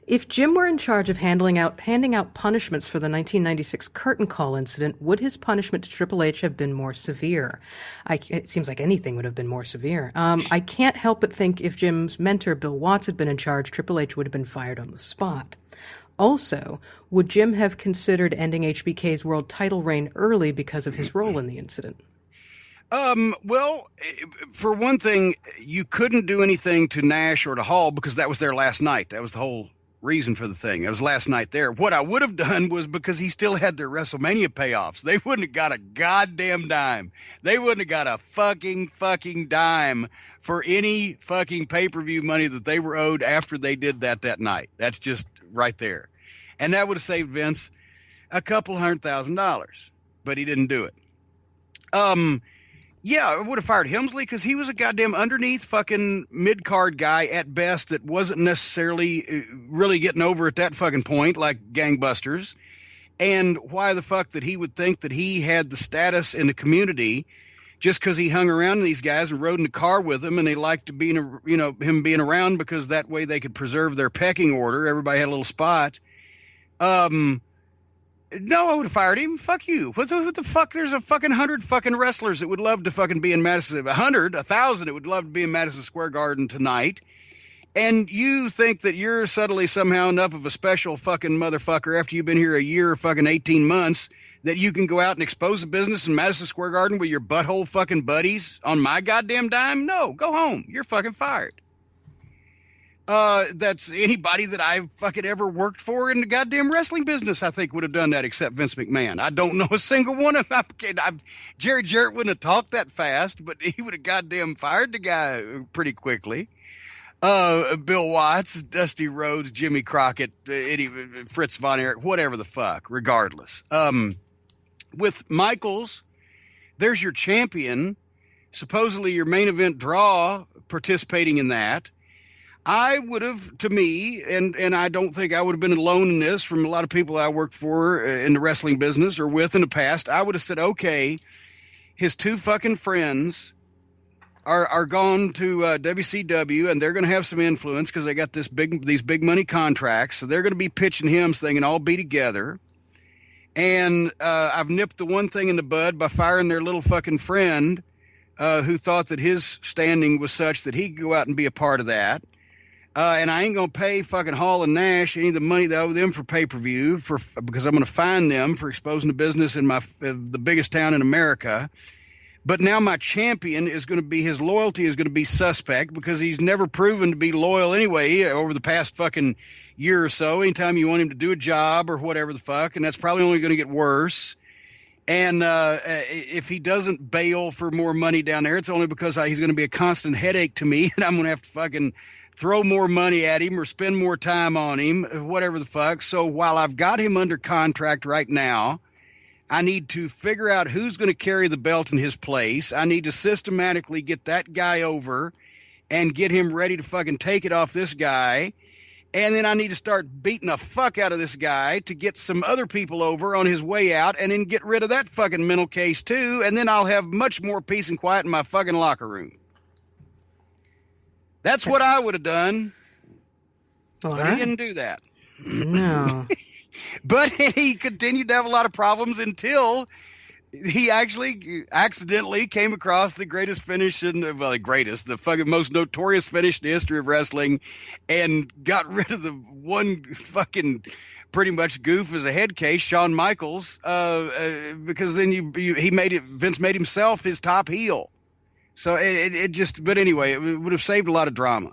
If Jim were in charge of handing out punishments for the 1996 curtain call incident, would his punishment to Triple H have been more severe? It seems like anything would have been more severe. I can't help but think if Jim's mentor, Bill Watts, had been in charge, Triple H would have been fired on the spot. Also, would Jim have considered ending HBK's world title reign early because of his role in the incident? Well, for one thing, you couldn't do anything to Nash or to Hall because that was their last night. That was the whole reason for the thing. It was last night there. What I would have done was, because he still had their WrestleMania payoffs, they wouldn't have got a goddamn dime. They wouldn't have got a fucking dime for any fucking pay-per-view money that they were owed after they did that night. That's just right there. And that would have saved Vince a couple $100,000, but he didn't do it. Yeah, I would have fired Helmsley because he was a goddamn underneath fucking mid-card guy at best that wasn't necessarily really getting over at that fucking point like gangbusters. And why the fuck that he would think that he had the status in the community just because he hung around these guys and rode in the car with them and they liked to him being around because that way they could preserve their pecking order. Everybody had a little spot. No, I would have fired him. Fuck you. What the fuck? There's a fucking 100 fucking wrestlers that would love to fucking be in Madison. 100, 1,000 that would love to be in Madison Square Garden tonight. And you think that you're suddenly somehow enough of a special fucking motherfucker after you've been here a year or fucking 18 months that you can go out and expose a business in Madison Square Garden with your butthole fucking buddies on my goddamn dime? No, go home. You're fucking fired. That's anybody that I've fucking ever worked for in the goddamn wrestling business, I think would have done that except Vince McMahon. I don't know a single one of them. Jerry Jarrett wouldn't have talked that fast, but he would have goddamn fired the guy pretty quickly. Bill Watts, Dusty Rhodes, Jimmy Crockett, Fritz Von Erich, whatever the fuck, regardless. With Michaels, there's your champion, supposedly your main event draw participating in that. I would have, to me, and I don't think I would have been alone in this from a lot of people I worked for in the wrestling business or with in the past. I would have said, okay, his two fucking friends are gone to WCW and they're going to have some influence because they got these big money contracts. So they're going to be pitching him so they can all be together. And I've nipped the one thing in the bud by firing their little fucking friend who thought that his standing was such that he could go out and be a part of that. And I ain't going to pay fucking Hall and Nash any of the money they owe them for pay-per-view because I'm going to fine them for exposing the business in the biggest town in America. But now my champion is going to be, his loyalty is going to be suspect because he's never proven to be loyal anyway over the past fucking year or so. Anytime you want him to do a job or whatever the fuck, and that's probably only going to get worse. And if he doesn't bail for more money down there, it's only because he's going to be a constant headache to me, and I'm going to have to fucking throw more money at him or spend more time on him, whatever the fuck. So while I've got him under contract right now, I need to figure out who's going to carry the belt in his place. I need to systematically get that guy over and get him ready to fucking take it off this guy. And then I need to start beating the fuck out of this guy to get some other people over on his way out and then get rid of that fucking mental case too. And then I'll have much more peace and quiet in my fucking locker room. That's what I would have done. But he didn't do that. No. But he continued to have a lot of problems until he actually accidentally came across the greatest finish the fucking most notorious finish in the history of wrestling and got rid of the one fucking pretty much goof as a head case, Shawn Michaels, because then Vince made himself his top heel. So but anyway, it would have saved a lot of drama.